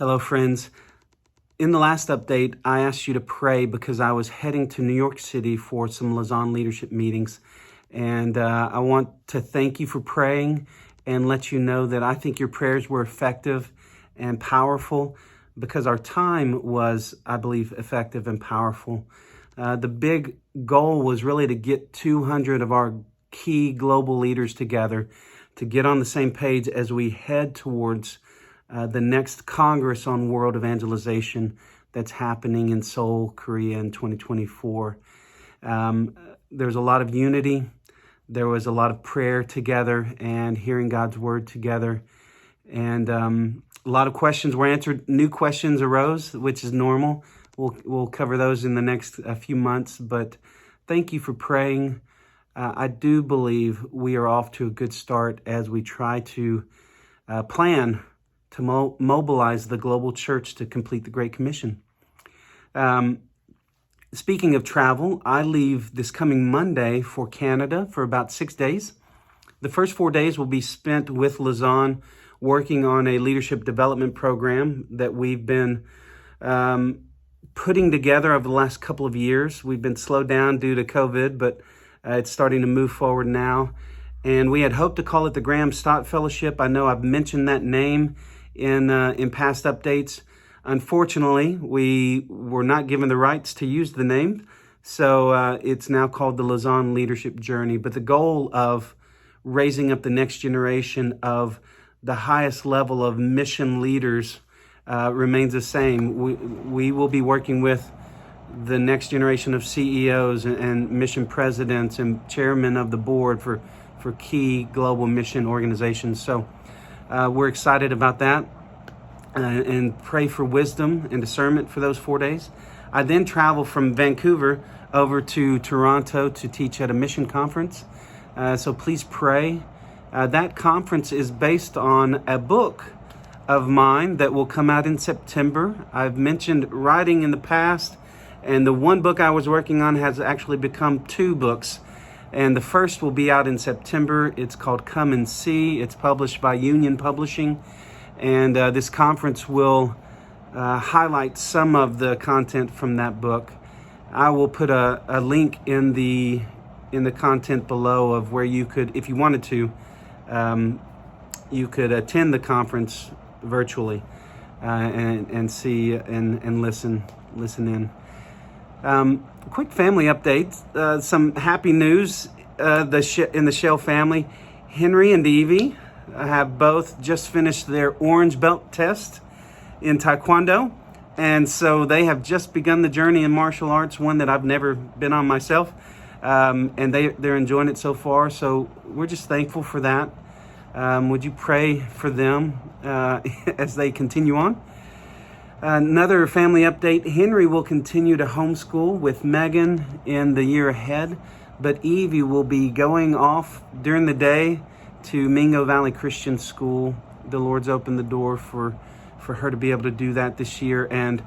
Hello, friends. In the last update, I asked you to pray because I was heading to New York City for some Lausanne leadership meetings. And I want to thank you for praying and let you know that I think your prayers were effective and powerful because our time was, I believe, effective and powerful. The big goal was really to get 200 of our key global leaders together to get on the same page as we head towards the next Congress on World Evangelization that's happening in Seoul, Korea in 2024. There's a lot of unity. There was a lot of prayer together and hearing God's word together. And a lot of questions were answered. New questions arose, which is normal. We'll cover those in the next few months. But thank you for praying. I do believe we are off to a good start as we try to plan to mobilize the global church to complete the Great Commission. Speaking of travel, I leave this coming Monday for Canada for about 6 days. The first 4 days will be spent with Lausanne working on a leadership development program that we've been putting together over the last couple of years. We've been slowed down due to COVID, but it's starting to move forward now. And we had hoped to call it the Graham Stott Fellowship. I know I've mentioned that name in past updates. Unfortunately, we were not given the rights to use the name, so it's now called the Lausanne Leadership Journey. But the goal of raising up the next generation of the highest level of mission leaders remains the same. We will be working with the next generation of CEOs and mission presidents and chairmen of the board for key global mission organizations. So we're excited about that and pray for wisdom and discernment for those 4 days. I then travel from Vancouver over to Toronto to teach at a mission conference. So please pray. That conference is based on a book of mine that will come out in September. I've mentioned writing in the past, and the one book I was working on has actually become 2 books. And the first will be out in September. It's called Come and See. It's published by Union Publishing. And this conference will highlight some of the content from that book. I will put a link in the content below of where you could, if you wanted to, you could attend the conference virtually and see and listen in. Quick family update, some happy news in the Shell family. Henry and Evie have both just finished their orange belt test in Taekwondo. And so they have just begun the journey in martial arts, one that I've never been on myself. And they're enjoying it so far. So we're just thankful for that. Would you pray for them as they continue on? Another family update, Henry will continue to homeschool with Megan in the year ahead, but Evie will be going off during the day to Mingo Valley Christian School. The Lord's opened the door for her to be able to do that this year. And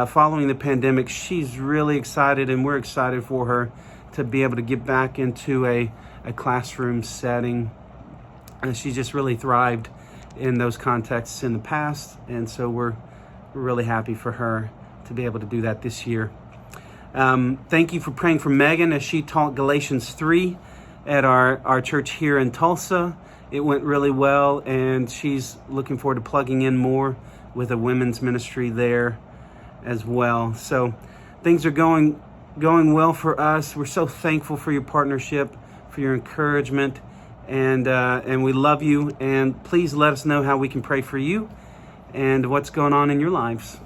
following the pandemic, she's really excited, and we're excited for her to be able to get back into a classroom setting. And she just really thrived in those contexts in the past, and so we're really happy for her to be able to do that this year. Thank you for praying for Megan as she taught Galatians 3 at our church here in Tulsa. It went really well, and she's looking forward to plugging in more with a women's ministry there as well. So things are going well for us. We're so thankful for your partnership, for your encouragement, and we love you. And please let us know how we can pray for you and what's going on in your lives.